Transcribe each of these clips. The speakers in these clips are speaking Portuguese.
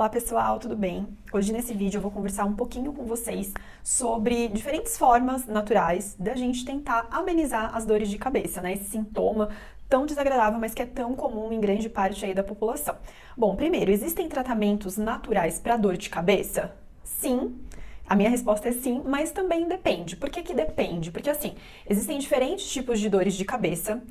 Olá pessoal, tudo bem? Hoje nesse vídeo eu vou conversar um pouquinho com vocês sobre diferentes formas naturais da gente tentar amenizar as dores de cabeça, né? Esse sintoma tão desagradável, mas que é tão comum em grande parte aí da população. Bom, primeiro, existem tratamentos naturais para dor de cabeça? Sim. A minha resposta é sim, mas também depende. Por que que depende? Porque assim, existem diferentes tipos de dores de cabeça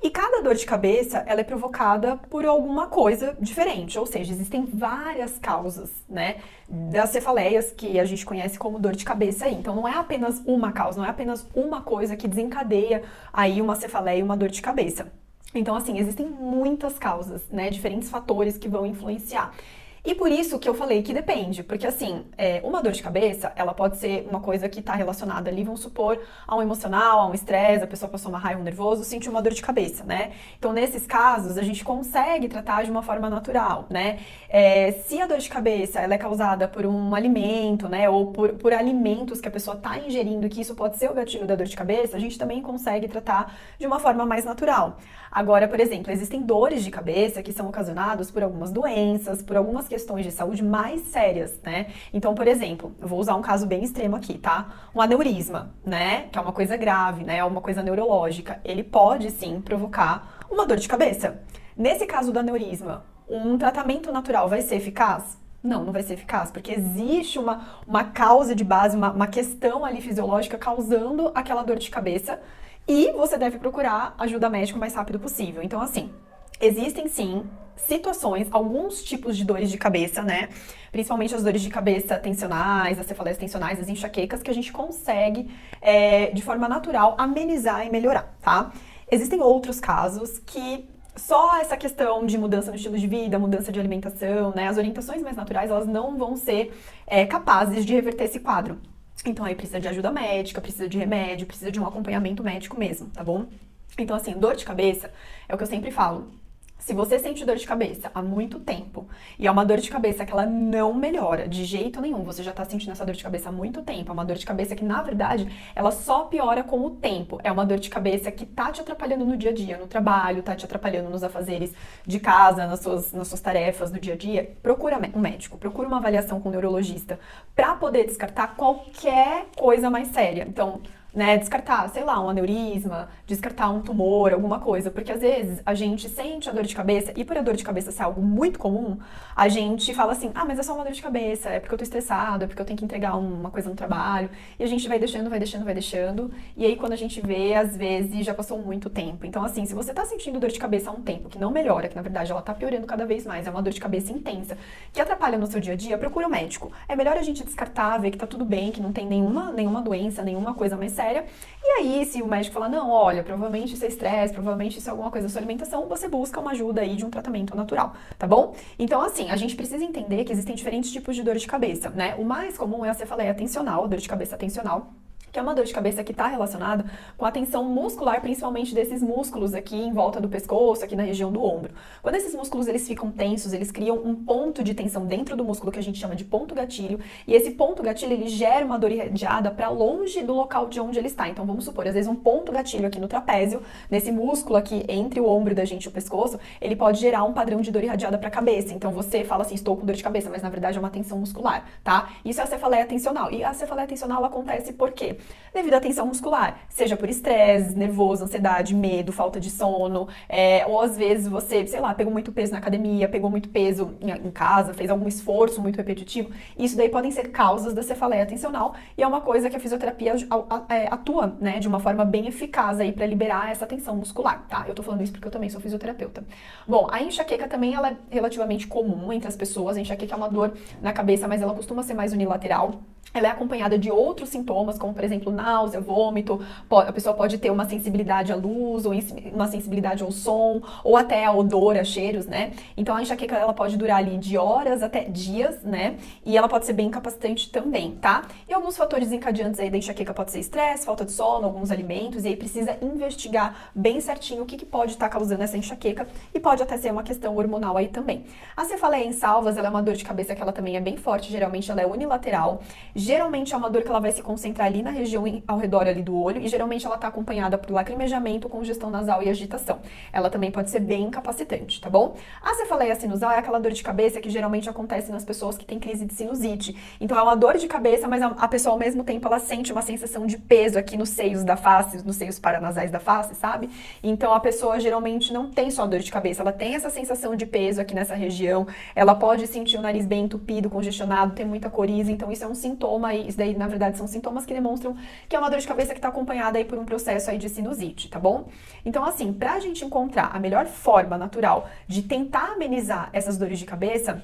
e cada dor de cabeça, ela é provocada por alguma coisa diferente, ou seja, existem várias causas, né, das cefaleias que a gente conhece como dor de cabeça aí. Então não é apenas uma causa, não é apenas uma coisa que desencadeia aí uma cefaleia e uma dor de cabeça. Então assim, existem muitas causas, né, diferentes fatores que vão influenciar. E por isso que eu falei que depende, porque assim, uma dor de cabeça, ela pode ser uma coisa que está relacionada ali, vamos supor, a um emocional, a um estresse, a pessoa passou uma raiva, um nervoso, sentiu uma dor de cabeça, né? Então, nesses casos, a gente consegue tratar de uma forma natural, né? Se a dor de cabeça, ela é causada por um alimento, né, ou por alimentos que a pessoa está ingerindo, que isso pode ser o gatilho da dor de cabeça, a gente também consegue tratar de uma forma mais natural. Agora, por exemplo, existem dores de cabeça que são ocasionadas por algumas doenças, por algumas questões de saúde mais sérias, né? Então, por exemplo, eu vou usar um caso bem extremo aqui, tá? Um aneurisma, né? Que é uma coisa grave, né? É uma coisa neurológica. Ele pode, sim, provocar uma dor de cabeça. Nesse caso do aneurisma, um tratamento natural vai ser eficaz? Não, não vai ser eficaz, porque existe uma causa de base, uma questão ali fisiológica causando aquela dor de cabeça e você deve procurar ajuda médica o mais rápido possível. Então, assim, existem sim situações, alguns tipos de dores de cabeça, né? Principalmente as dores de cabeça tensionais, as cefaleias tensionais, as enxaquecas, que a gente consegue, de forma natural, amenizar e melhorar, tá? Existem outros casos que só essa questão de mudança no estilo de vida, mudança de alimentação, né? As orientações mais naturais, elas não vão ser capazes de reverter esse quadro. Então aí precisa de ajuda médica, precisa de remédio, precisa de um acompanhamento médico mesmo, tá bom? Então assim, dor de cabeça é o que eu sempre falo. Se você sente dor de cabeça há muito tempo e é uma dor de cabeça que ela não melhora de jeito nenhum, você já tá sentindo essa dor de cabeça há muito tempo, é uma dor de cabeça que na verdade ela só piora com o tempo, é uma dor de cabeça que tá te atrapalhando no dia a dia, no trabalho, tá te atrapalhando nos afazeres de casa, nas suas tarefas do dia a dia, procura um médico, procura uma avaliação com um neurologista pra poder descartar qualquer coisa mais séria. Então, né, descartar, sei lá, um aneurisma, descartar um tumor, alguma coisa, porque às vezes a gente sente a dor de cabeça e por a dor de cabeça ser algo muito comum, a gente fala assim, ah, mas é só uma dor de cabeça, é porque eu tô estressado, é porque eu tenho que entregar uma coisa no trabalho, e a gente vai deixando, e aí quando a gente vê, às vezes já passou muito tempo. Então assim, se você tá sentindo dor de cabeça há um tempo, que não melhora, que na verdade ela tá piorando cada vez mais, é uma dor de cabeça intensa, que atrapalha no seu dia a dia, procura um médico. É melhor a gente descartar, ver que tá tudo bem, que não tem nenhuma doença, nenhuma coisa mais séria. E aí, se o médico falar, não, olha, provavelmente isso é estresse, provavelmente isso é alguma coisa da sua alimentação, você busca uma ajuda aí de um tratamento natural, tá bom? Então, assim, a gente precisa entender que existem diferentes tipos de dor de cabeça, né? O mais comum é a cefaleia tensional, a dor de cabeça tensional, que é uma dor de cabeça que está relacionada com a tensão muscular, principalmente desses músculos aqui em volta do pescoço, aqui na região do ombro. Quando esses músculos eles ficam tensos, eles criam um ponto de tensão dentro do músculo que a gente chama de ponto gatilho, e esse ponto gatilho ele gera uma dor irradiada para longe do local de onde ele está. Então vamos supor, às vezes um ponto gatilho aqui no trapézio, nesse músculo aqui entre o ombro da gente e o pescoço, ele pode gerar um padrão de dor irradiada para a cabeça. Então você fala assim, estou com dor de cabeça, mas na verdade é uma tensão muscular, tá? Isso é a cefaleia tensional. E a cefaleia tensional acontece por quê? Devido à tensão muscular, seja por estresse, nervoso, ansiedade, medo, falta de sono, ou às vezes você, sei lá, pegou muito peso na academia, pegou muito peso em casa, fez algum esforço muito repetitivo, isso daí podem ser causas da cefaleia tensional e é uma coisa que a fisioterapia atua, né, de uma forma bem eficaz aí para liberar essa tensão muscular, tá? Eu tô falando isso porque eu também sou fisioterapeuta. Bom, a enxaqueca também ela é relativamente comum entre as pessoas, a enxaqueca é uma dor na cabeça, mas ela costuma ser mais unilateral. Ela é acompanhada de outros sintomas, como por exemplo náusea, vômito, a pessoa pode ter uma sensibilidade à luz, ou uma sensibilidade ao som, ou até a odor, a cheiros, né? Então a enxaqueca ela pode durar ali de horas até dias, né? E ela pode ser bem incapacitante também, tá? E alguns fatores encadeantes aí da enxaqueca pode ser estresse, falta de sono, alguns alimentos, e aí precisa investigar bem certinho o que pode estar causando essa enxaqueca, e pode até ser uma questão hormonal aí também. A cefaleia em salvas, ela é uma dor de cabeça que ela também é bem forte, geralmente ela é unilateral. Geralmente é uma dor que ela vai se concentrar ali na região ao redor ali do olho e geralmente ela tá acompanhada por lacrimejamento, congestão nasal e agitação. Ela também pode ser bem incapacitante, tá bom? A cefaleia sinusal é aquela dor de cabeça que geralmente acontece nas pessoas que têm crise de sinusite. Então é uma dor de cabeça, mas a pessoa ao mesmo tempo ela sente uma sensação de peso aqui nos seios da face, nos seios paranasais da face, sabe? Então a pessoa geralmente não tem só dor de cabeça, ela tem essa sensação de peso aqui nessa região, ela pode sentir o nariz bem entupido, congestionado, ter muita coriza, então isso é um sintoma, e isso daí na verdade são sintomas que demonstram que é uma dor de cabeça que está acompanhada aí por um processo aí de sinusite, tá bom? Então assim, pra gente encontrar a melhor forma natural de tentar amenizar essas dores de cabeça,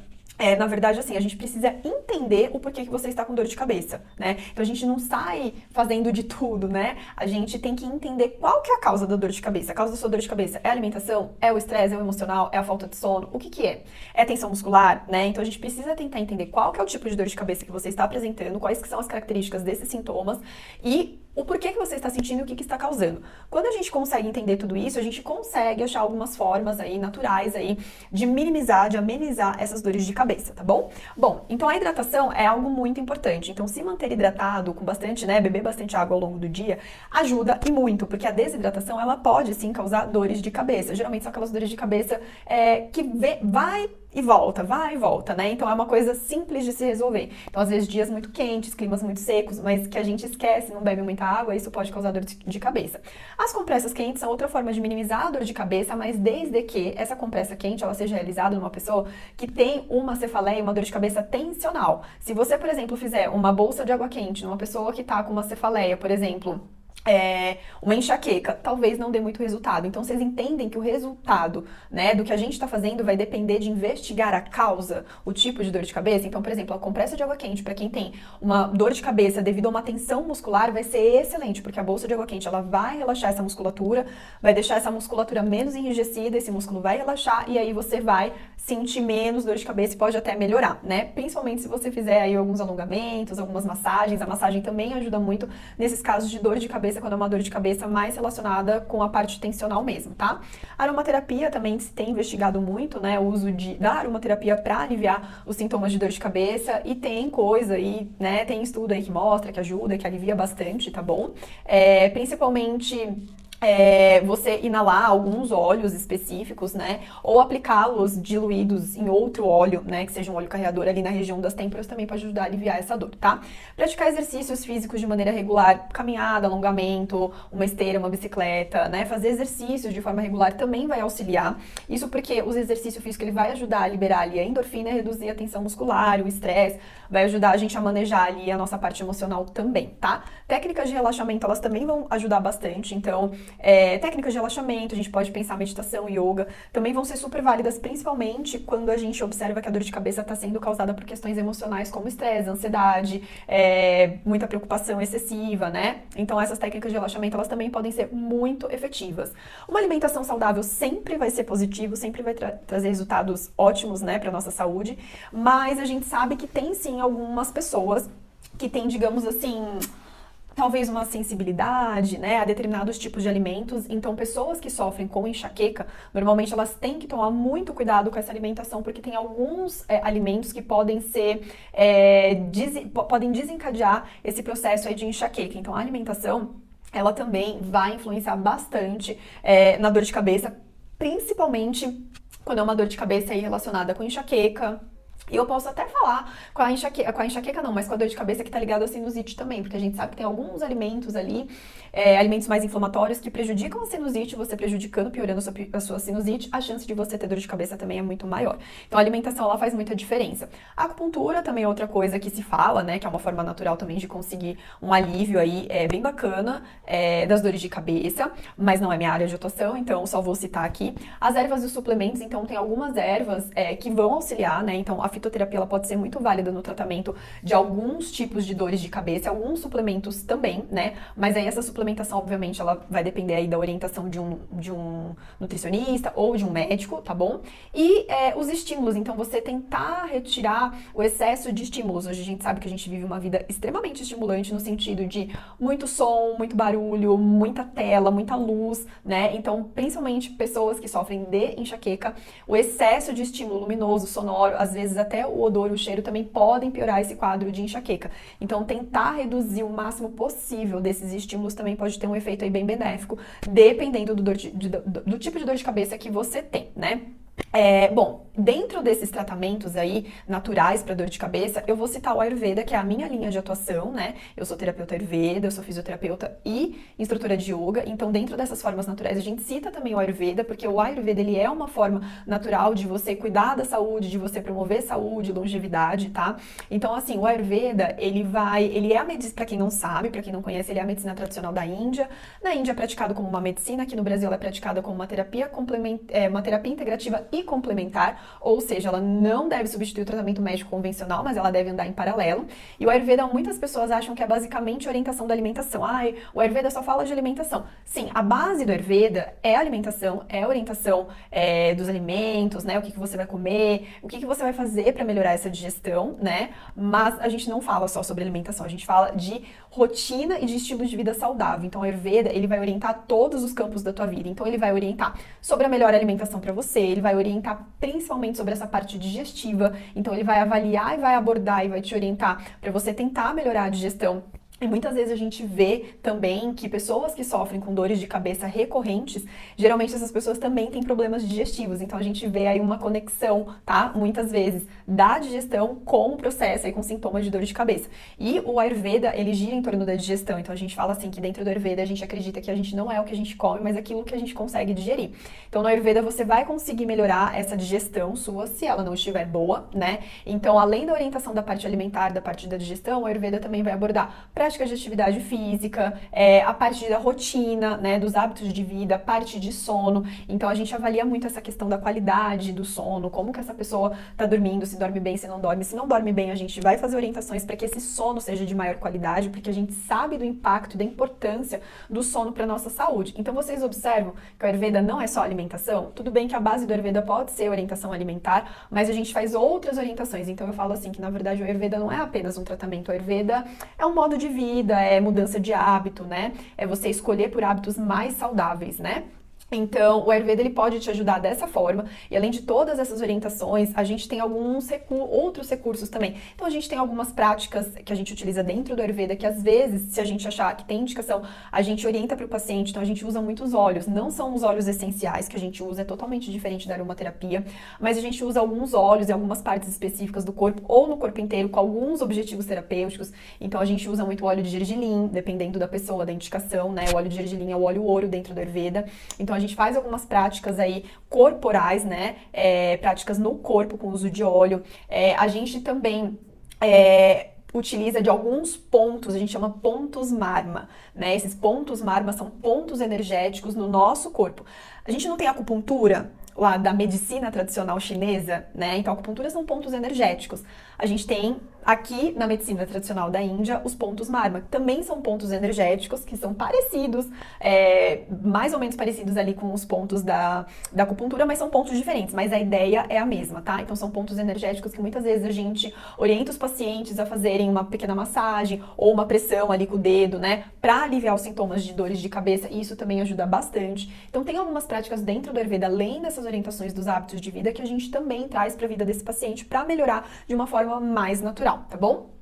na verdade, assim, a gente precisa entender o porquê que você está com dor de cabeça, né? Então, a gente não sai fazendo de tudo, né? A gente tem que entender qual que é a causa da dor de cabeça. A causa da sua dor de cabeça é a alimentação? É o estresse? É o emocional? É a falta de sono? O que que é? É a tensão muscular, né? Então, a gente precisa tentar entender qual que é o tipo de dor de cabeça que você está apresentando, quais que são as características desses sintomas e o porquê que você está sentindo e o que está causando. Quando a gente consegue entender tudo isso, a gente consegue achar algumas formas aí, naturais aí, de minimizar, de amenizar essas dores de cabeça, tá bom? Bom, então a hidratação é algo muito importante. Então se manter hidratado com bastante, né, beber bastante água ao longo do dia, ajuda e muito, porque a desidratação, ela pode sim causar dores de cabeça. Geralmente são aquelas dores de cabeça que vai e volta, né? Então é uma coisa simples de se resolver. Então, às vezes, dias muito quentes, climas muito secos, mas que a gente esquece, não bebe muita água, isso pode causar dor de cabeça. As compressas quentes são outra forma de minimizar a dor de cabeça, mas desde que essa compressa quente ela seja realizada numa pessoa que tem uma cefaleia, uma dor de cabeça tensional. Se você, por exemplo, fizer uma bolsa de água quente numa pessoa que tá com uma cefaleia, por exemplo, uma enxaqueca, talvez não dê muito resultado. Então, vocês entendem que o resultado, né, do que a gente está fazendo vai depender de investigar a causa, o tipo de dor de cabeça. Então, por exemplo, a compressa de água quente, para quem tem uma dor de cabeça devido a uma tensão muscular, vai ser excelente, porque a bolsa de água quente, ela vai relaxar essa musculatura, vai deixar essa musculatura menos enrijecida, esse músculo vai relaxar e aí você vai sentir menos dor de cabeça e pode até melhorar, né? Principalmente se você fizer aí alguns alongamentos, algumas massagens. A massagem também ajuda muito nesses casos de dor de cabeça, quando é uma dor de cabeça mais relacionada com a parte tensional mesmo, tá? A aromaterapia também se tem investigado muito, né? O uso da aromaterapia para aliviar os sintomas de dor de cabeça e tem coisa aí, né? Tem estudo aí que mostra, que ajuda, que alivia bastante, tá bom? Principalmente você inalar alguns óleos específicos, né? Ou aplicá-los diluídos em outro óleo, né? Que seja um óleo carreador ali na região das têmporas também pode ajudar a aliviar essa dor, tá? Praticar exercícios físicos de maneira regular, caminhada, alongamento, uma esteira, uma bicicleta, né? Fazer exercícios de forma regular também vai auxiliar. Isso porque o exercício físico ele vai ajudar a liberar ali a endorfina, reduzir a tensão muscular, o estresse, vai ajudar a gente a manejar ali a nossa parte emocional também, tá? Técnicas de relaxamento, elas também vão ajudar bastante, então técnicas de relaxamento, a gente pode pensar meditação, yoga, também vão ser super válidas, principalmente quando a gente observa que a dor de cabeça está sendo causada por questões emocionais como estresse, ansiedade, muita preocupação excessiva, né? Então essas técnicas de relaxamento, elas também podem ser muito efetivas. Uma alimentação saudável sempre vai ser positivo, sempre vai trazer resultados ótimos, né, para nossa saúde, mas a gente sabe que tem sim algumas pessoas que têm, digamos assim, talvez uma sensibilidade, né, a determinados tipos de alimentos. Então, pessoas que sofrem com enxaqueca, normalmente elas têm que tomar muito cuidado com essa alimentação, porque tem alguns alimentos que podem ser, podem desencadear esse processo aí de enxaqueca. Então, a alimentação, ela também vai influenciar bastante na dor de cabeça, principalmente quando é uma dor de cabeça aí relacionada com enxaqueca. E eu posso até falar com a enxaqueca não, mas com a dor de cabeça que tá ligada à sinusite também, porque a gente sabe que tem alguns alimentos ali, alimentos mais inflamatórios que prejudicam a sinusite, você prejudicando, piorando a sua sinusite, a chance de você ter dor de cabeça também é muito maior. Então a alimentação, ela faz muita diferença. A acupuntura também é outra coisa que se fala, né, que é uma forma natural também de conseguir um alívio aí, bem bacana, das dores de cabeça, mas não é minha área de atuação, então só vou citar aqui. As ervas e os suplementos, então tem algumas ervas que vão auxiliar, né, então a fitoterapia ela pode ser muito válida no tratamento de alguns tipos de dores de cabeça, alguns suplementos também, né? Mas aí essa suplementação, obviamente, ela vai depender aí da orientação de um nutricionista ou de um médico, tá bom? E os estímulos, então você tentar retirar o excesso de estímulos. Hoje a gente sabe que a gente vive uma vida extremamente estimulante no sentido de muito som, muito barulho, muita tela, muita luz, né? Então, principalmente pessoas que sofrem de enxaqueca, o excesso de estímulo luminoso, sonoro, às vezes vezes até o odor, o cheiro também podem piorar esse quadro de enxaqueca. Então, tentar reduzir o máximo possível desses estímulos também pode ter um efeito aí bem benéfico, dependendo do tipo de dor de cabeça que você tem, né? Bom, dentro desses tratamentos aí naturais para dor de cabeça, eu vou citar o Ayurveda, que é a minha linha de atuação, né? Eu sou terapeuta Ayurveda, eu sou fisioterapeuta e instrutora de yoga. Então, dentro dessas formas naturais, a gente cita também o Ayurveda, porque o Ayurveda, ele é uma forma natural de você cuidar da saúde, de você promover saúde, longevidade, tá? Então, assim, o Ayurveda, ele é a medicina, para quem não sabe, para quem não conhece, ele é a medicina tradicional da Índia. Na Índia é praticado como uma medicina, aqui no Brasil ela é praticada como uma terapia uma terapia integrativa e complementar, ou seja, ela não deve substituir o tratamento médico convencional, mas ela deve andar em paralelo. E o Ayurveda, muitas pessoas acham que é basicamente orientação da alimentação. O Ayurveda só fala de alimentação. Sim, a base do Ayurveda é a alimentação, é a orientação dos alimentos, né? O que você vai comer, o que você vai fazer para melhorar essa digestão, né? Mas a gente não fala só sobre alimentação, a gente fala de rotina e de estilo de vida saudável. Então, o Ayurveda, ele vai orientar todos os campos da tua vida. Então, ele vai orientar sobre a melhor alimentação para você, ele vai orientar principalmente sobre essa parte digestiva. Então, ele vai avaliar e vai abordar e vai te orientar para você tentar melhorar a digestão. E muitas vezes a gente vê também que pessoas que sofrem com dores de cabeça recorrentes, geralmente essas pessoas também têm problemas digestivos. Então a gente vê aí uma conexão, tá? Muitas vezes, da digestão com o processo, aí com sintomas de dor de cabeça. E o Ayurveda, ele gira em torno da digestão. Então a gente fala assim que dentro do Ayurveda a gente acredita que a gente não é o que a gente come, mas aquilo que a gente consegue digerir. Então no Ayurveda você vai conseguir melhorar essa digestão sua, se ela não estiver boa, né? Então além da orientação da parte alimentar, da parte da digestão, o Ayurveda também vai abordar práticas de atividade física, a parte da rotina, né, dos hábitos de vida, a parte de sono. Então a gente avalia muito essa questão da qualidade do sono, como que essa pessoa tá dormindo, se dorme bem, se não dorme. Se não dorme bem, a gente vai fazer orientações para que esse sono seja de maior qualidade, porque a gente sabe do impacto, da importância do sono para nossa saúde. Então vocês observam que o Ayurveda não é só alimentação. Tudo bem que a base do Ayurveda pode ser orientação alimentar, mas a gente faz outras orientações. Então eu falo assim que na verdade o Ayurveda não é apenas um tratamento, o Ayurveda é um modo de vida, é mudança de hábito, né? É você escolher por hábitos mais saudáveis, né? Então, o Ayurveda, ele pode te ajudar dessa forma, e além de todas essas orientações, a gente tem alguns outros recursos também. Então, a gente tem algumas práticas que a gente utiliza dentro do Ayurveda, que às vezes, se a gente achar que tem indicação, a gente orienta para o paciente. Então, a gente usa muitos óleos, não são os óleos essenciais que a gente usa, é totalmente diferente da aromaterapia, mas a gente usa alguns óleos em algumas partes específicas do corpo, ou no corpo inteiro, com alguns objetivos terapêuticos. Então, a gente usa muito óleo de gergelim, dependendo da pessoa, da indicação, né? O óleo de gergelim é o óleo ouro dentro do Ayurveda. Então, a gente faz algumas práticas aí corporais, né? Práticas no corpo com uso de óleo. A gente também utiliza de alguns pontos, a gente chama pontos marma, né? Esses pontos marma são pontos energéticos no nosso corpo. A gente não tem acupuntura lá da medicina tradicional chinesa, né? Então, acupuntura são pontos energéticos. A gente tem aqui na medicina tradicional da Índia os pontos marma, que também são pontos energéticos, que são parecidos, mais ou menos parecidos ali com os pontos da acupuntura, mas são pontos diferentes, mas a ideia é a mesma, tá? Então são pontos energéticos que muitas vezes a gente orienta os pacientes a fazerem uma pequena massagem ou uma pressão ali com o dedo, né? Pra aliviar os sintomas de dores de cabeça, e isso também ajuda bastante. Então tem algumas práticas dentro do Ayurveda, além dessas orientações dos hábitos de vida, que a gente também traz pra vida desse paciente pra melhorar de uma forma mais natural, tá bom?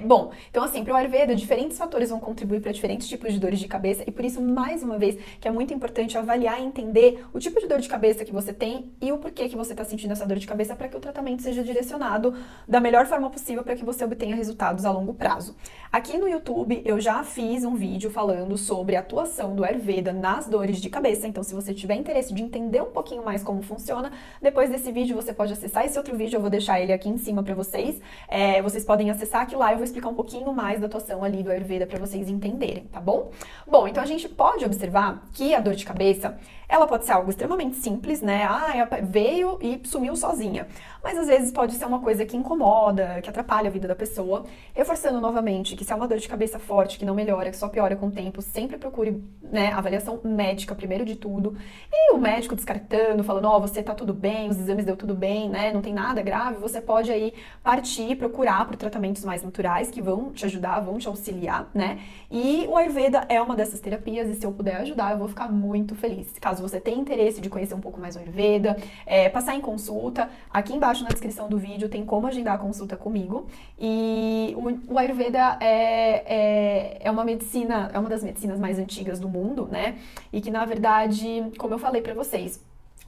Bom, então assim, para o Ayurveda, diferentes fatores vão contribuir para diferentes tipos de dores de cabeça, e por isso, mais uma vez, que é muito importante avaliar e entender o tipo de dor de cabeça que você tem e o porquê que você está sentindo essa dor de cabeça, para que o tratamento seja direcionado da melhor forma possível para que você obtenha resultados a longo prazo. Aqui no YouTube eu já fiz um vídeo falando sobre a atuação do Ayurveda nas dores de cabeça, então se você tiver interesse de entender um pouquinho mais como funciona, depois desse vídeo você pode acessar esse outro vídeo, eu vou deixar ele aqui em cima para vocês, vocês podem acessar que lá eu vou explicar um pouquinho mais da atuação ali do Ayurveda para vocês entenderem, tá bom? Bom, então a gente pode observar que a dor de cabeça, ela pode ser algo extremamente simples, né? Veio e sumiu sozinha. Mas às vezes pode ser uma coisa que incomoda, que atrapalha a vida da pessoa. Reforçando novamente que se é uma dor de cabeça forte, que não melhora, que só piora com o tempo, sempre procure, né, avaliação médica primeiro de tudo. E o médico descartando, falando, você tá tudo bem, os exames deu tudo bem, né? Não tem nada grave, você pode aí partir, procurar por tratamentos mais mais naturais que vão te ajudar, vão te auxiliar, né? E o Ayurveda é uma dessas terapias e se eu puder ajudar, eu vou ficar muito feliz. Caso você tenha interesse de conhecer um pouco mais o Ayurveda, passar em consulta, aqui embaixo na descrição do vídeo tem como agendar a consulta comigo. E o Ayurveda é uma medicina, é uma das medicinas mais antigas do mundo, né? E que, na verdade, como eu falei pra vocês,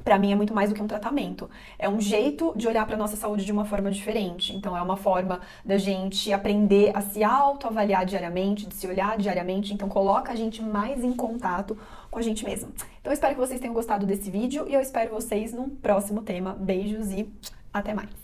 pra mim é muito mais do que um tratamento. É um jeito de olhar pra nossa saúde de uma forma diferente. Então, é uma forma da gente aprender a se autoavaliar diariamente, de se olhar diariamente. Então, coloca a gente mais em contato com a gente mesmo. Então, eu espero que vocês tenham gostado desse vídeo e eu espero vocês num próximo tema. Beijos e até mais!